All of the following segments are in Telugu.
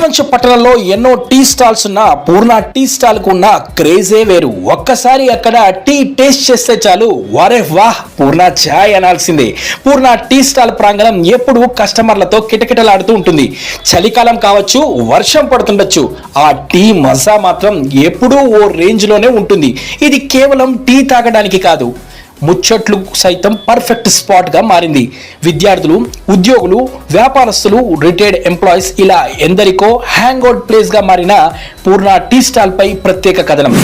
పాల్వంచ పట్టణంలో ఎన్నో టీ స్టాల్స్ ఉన్న పూర్ణ టీ స్టాల్ కు ఉన్న క్రేజే వేరు. ఒక్కసారి అక్కడ టీ టేస్ట్ చేస్తే చాలు వారే వాహ్ పూర్ణ ఛాయ్ అనాల్సిందే. పూర్ణ టీ స్టాల్ ప్రాంగణం ఎప్పుడు కస్టమర్లతో కిటకిటలాడుతూ ఉంటుంది. చలికాలం కావచ్చు, వర్షం పడుతుండొచ్చు, ఆ టీ మజా మాత్రం ఎప్పుడూ ఓ రేంజ్ లోనే ఉంటుంది. ఇది కేవలం టీ తాగడానికి కాదు, ముచ్చట్లు సైతం పర్ఫెక్ట్ స్పాట్ గా మారింది. విద్యార్థులు, ఉద్యోగులు, వ్యాపారస్తులు, రిటైర్డ్ ఎంప్లాయీస్ ఇలా ఎందరికో హ్యాంగ్ అవుట్ ప్లేస్ గా మారిన పూర్ణ టీ స్టాల్ పై ప్రత్యేక కథనం.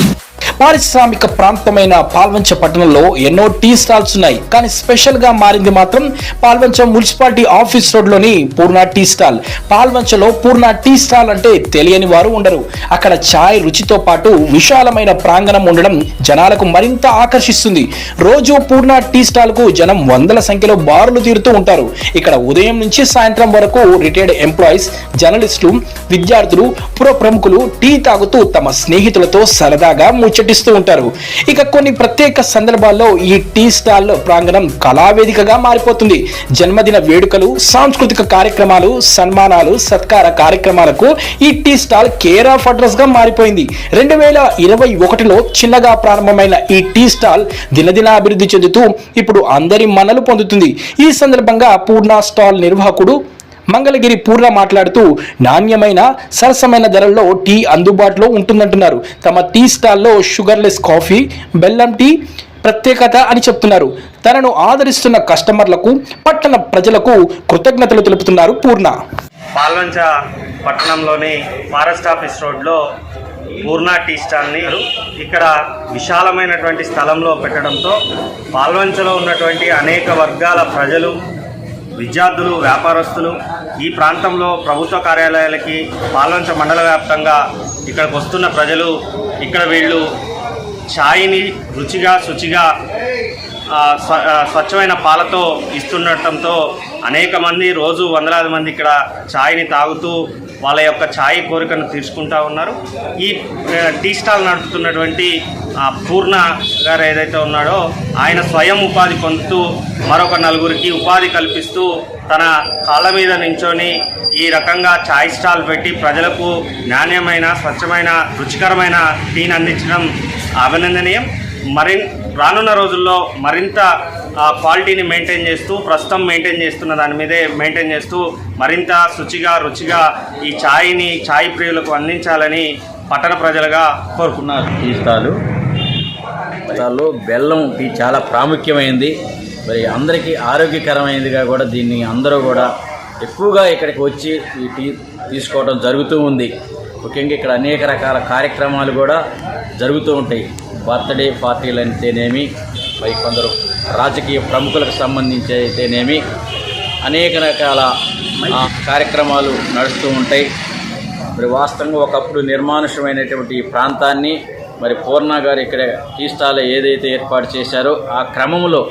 పారిశ్రామిక ప్రాంతమైన పాల్వంచ పట్టణంలో ఎన్నో టీ స్టాల్స్ ఉన్నాయి, కానీ స్పెషల్ గా మారింది మాత్రం పాల్వంచ మున్సిపాలిటీ ఆఫీస్ రోడ్ లోని పూర్ణ టీ స్టాల్. పాల్వంచలో పూర్ణ టీ స్టాల్ అంటే తెలియని వారు ఉండరు. అక్కడ ఛాయ్ రుచితో పాటు విశాలమైన ప్రాంగణం ఉండడం జనాలకు మరింత ఆకర్షిస్తుంది. రోజు పూర్ణ టీ స్టాల్ కు జనం వందల సంఖ్యలో బారులు తీరుతూ ఉంటారు. ఇక్కడ ఉదయం నుంచి సాయంత్రం వరకు రిటైర్డ్ ఎంప్లాయీస్, జర్నలిస్టులు, విద్యార్థులు, పుర ప్రముఖులు టీ తాగుతూ తమ స్నేహితులతో సరదాగా ముచ్చటిస్తూ ఉంటారు. ఇక కొన్ని ప్రత్యేక సందర్భాల్లో ఈ టీ స్టాల్ ప్రాంగణం కళావేదికగా మారిపోతుంది. జన్మదిన వేడుకలు, సాంస్కృతిక కార్యక్రమాలు, సన్మానాలు, సత్కార కార్యక్రమాలకు ఈ tea stall care of address గా మారిపోయింది. 2021లో చిన్నగా ప్రారంభమైన ఈ టీ స్టాల్ దినదిన అభివృద్ధి చెందుతూ ఇప్పుడు అందరి మన్నలు పొందుతుంది. ఈ సందర్భంగా పూర్ణ స్టాల్ నిర్వాహకుడు మంగళగిరి పూర్ణ మాట్లాడుతూ నాణ్యమైన, సరసమైన ధరల్లో టీ అందుబాటులో ఉంటుందంటున్నారు. తమ టీ స్టాల్లో షుగర్లెస్ కాఫీ, బెల్లం టీ ప్రత్యేకత అని చెప్తున్నారు. తనను ఆదరిస్తున్న కస్టమర్లకు, పట్టణ ప్రజలకు కృతజ్ఞతలు తెలుపుతున్నారు పూర్ణ. పాల్వంచ పట్టణంలోని ఫారెస్ట్ ఆఫీస్ రోడ్లో పూర్ణ టీ స్టాల్ని ఇక్కడ విశాలమైనటువంటి స్థలంలో పెట్టడంతో పాల్వంచలో ఉన్నటువంటి అనేక వర్గాల ప్రజలు, విద్యార్థులు, వ్యాపారస్తులు, ఈ ప్రాంతంలో ప్రభుత్వ కార్యాలయాలకి పాల్వంచ మండల వ్యాప్తంగా ఇక్కడికి వస్తున్న ప్రజలు ఇక్కడ వీళ్ళు ఛాయ్ని రుచిగా, శుచిగా, స్వచ్ఛమైన పాలతో ఇస్తుండటంతో అనేక మంది, రోజు వందలాది మంది ఇక్కడ ఛాయ్ని తాగుతూ వాళ్ళ యొక్క ఛాయ్ కోరికను తీర్చుకుంటూ ఉన్నారు. ఈ టీ స్టాల్ నడుపుతున్నటువంటి పూర్ణ గారు ఏదైతే ఉన్నాడో ఆయన స్వయం ఉపాధి పొందుతూ మరొక నలుగురికి ఉపాధి కల్పిస్తూ తన కాళ్ళ మీద నించొని ఈ రకంగా ఛాయ్ స్టాల్ పెట్టి ప్రజలకు నాణ్యమైన, స్వచ్ఛమైన, రుచికరమైన టీని అందించడం అభినందనీయం. రానున్న రోజుల్లో మరింత క్వాలిటీని మెయింటైన్ చేస్తూ, ప్రస్తుతం మెయింటైన్ చేస్తున్న దాని మీదే మెయింటైన్ చేస్తూ మరింత శుచిగా, రుచిగా ఈ ఛాయ్ ప్రియులకు అందించాలని పట్టణ ప్రజలుగా కోరుకున్నారు. టీ స్టాల్లో బెల్లం టీ చాలా ప్రాముఖ్యమైనది, మరి అందరికీ ఆరోగ్యకరమైనదిగా కూడా దీన్ని అందరూ కూడా ఎక్కువగా ఇక్కడికి వచ్చి ఈ టీ తీసుకోవడం జరుగుతూ ఉంది. ముఖ్యంగా ఇక్కడ అనేక రకాల కార్యక్రమాలు కూడా జరుగుతూ ఉంటాయి. బర్త్డే పార్టీలు అయితేనేమి, మరి కొందరు రాజకీయ ప్రముఖులకు సంబంధించి అయితేనేమి అనేక రకాల కార్యక్రమాలు నడుస్తూ ఉంటాయి. మరి వాస్తవంగా ఒకప్పుడు నిర్మానుష్యమైనటువంటి ఈ ప్రాంతాన్ని మరి పూర్ణ గారు ఇక్కడ టీ స్టాల్ ఏదైతే ఏర్పాటు చేశారో ఆ క్రమంలో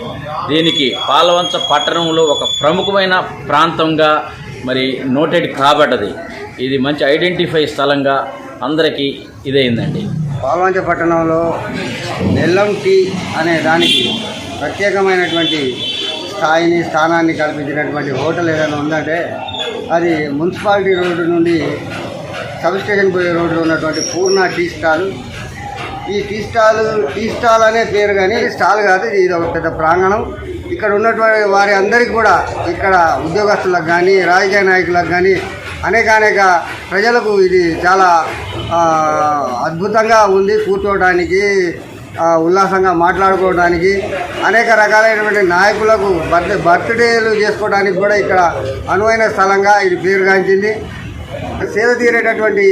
దీనికి పాల్వంచ పట్టణంలో ఒక ప్రముఖమైన ప్రాంతంగా మరి నోటెడ్ కాబడ్డది. ఇది మంచి ఐడెంటిఫై స్థలంగా అందరికీ ఇదైందండి. పాల్వంచ పట్టణంలో బెల్లం టీ అనే దానికి ప్రత్యేకమైనటువంటి స్థానాన్ని కల్పించినటువంటి హోటల్ ఏదైనా ఉందంటే అది మున్సిపాలిటీ రోడ్డు నుండి సబ్ స్టేషన్ పోయే రోడ్లో ఉన్నటువంటి పూర్ణ టీ స్టాల్. ఈ టీ స్టాల్ అనే పేరు, కానీ స్టాల్ కాదు, ఇది ఒక పెద్ద ప్రాంగణం. ఇక్కడ ఉన్నటువంటి వారి అందరికీ కూడా, ఇక్కడ ఉద్యోగస్తులకు కానీ, రాజకీయ నాయకులకు కానీ, అనేక ప్రజలకు ఇది చాలా అద్భుతంగా ఉంది. కూర్చోవడానికి, ఉల్లాసంగా మాట్లాడుకోవడానికి, అనేక రకాలైనటువంటి నాయకులకు బర్త్డేలు చేసుకోవడానికి కూడా ఇక్కడ అనువైన స్థలంగా ఇది పేరుగాంచింది. సేద తీరేటటువంటి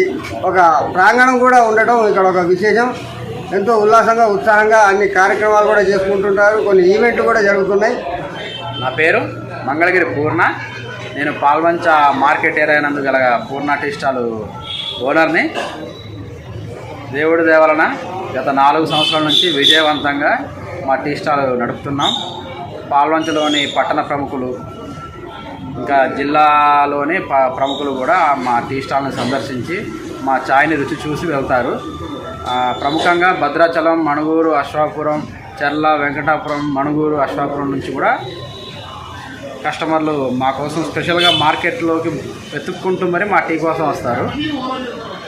ఒక ప్రాంగణం కూడా ఉండటం ఇక్కడ ఒక విశేషం. ఎంతో ఉల్లాసంగా, ఉత్సాహంగా అన్ని కార్యక్రమాలు కూడా చేసుకుంటుంటారు. కొన్ని ఈవెంట్లు కూడా జరుగుతున్నాయి. నా పేరు మంగళగిరి పూర్ణ. నేను పాల్వంచ మార్కెట్ ఏరియా నందు గల పూర్ణ టీ స్టాల్ ఓనర్ని. దేవుడి దేవలన గత 4 సంవత్సరాల నుంచి విజయవంతంగా మా టీ స్టాల్ నడుపుతున్నాం. పాల్వంచలోని పట్టణ ప్రముఖులు, ఇంకా జిల్లాలోని ప్రముఖులు కూడా మా టీ స్టాల్ని సందర్శించి మా ఛాయ్ని రుచి చూసి వెళ్తారు. ప్రముఖంగా భద్రాచలం, మణుగూరు, అశ్వాపురం, చర్ల, వెంకటాపురం, మణుగూరు, అశ్వాపురం నుంచి కూడా కస్టమర్లు మా కోసం స్పెషల్గా మార్కెట్లోకి వెతుక్కుంటూ మరి మా టీ కోసం వస్తారు.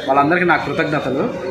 వాళ్ళందరికీ నా కృతజ్ఞతలు.